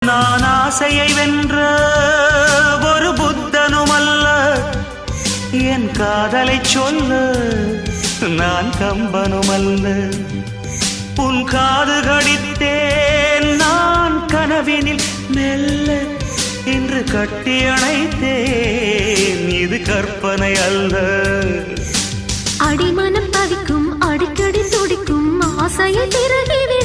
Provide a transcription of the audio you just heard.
நான் ஆசையை வென்ற ஒரு புத்தனும் அல்ல, என் காதலை சொல்ல நான் கம்பனும் அல்ல. உன் காது கடித்தேன் நான் கனவினில் மெல்ல, இன்று கட்டி அணைத்தேன் இது கற்பனை அல்ல. அடிமனம் தவிக்கும் அடிக்கடி துடிக்கும் ஆசையை திறகிவி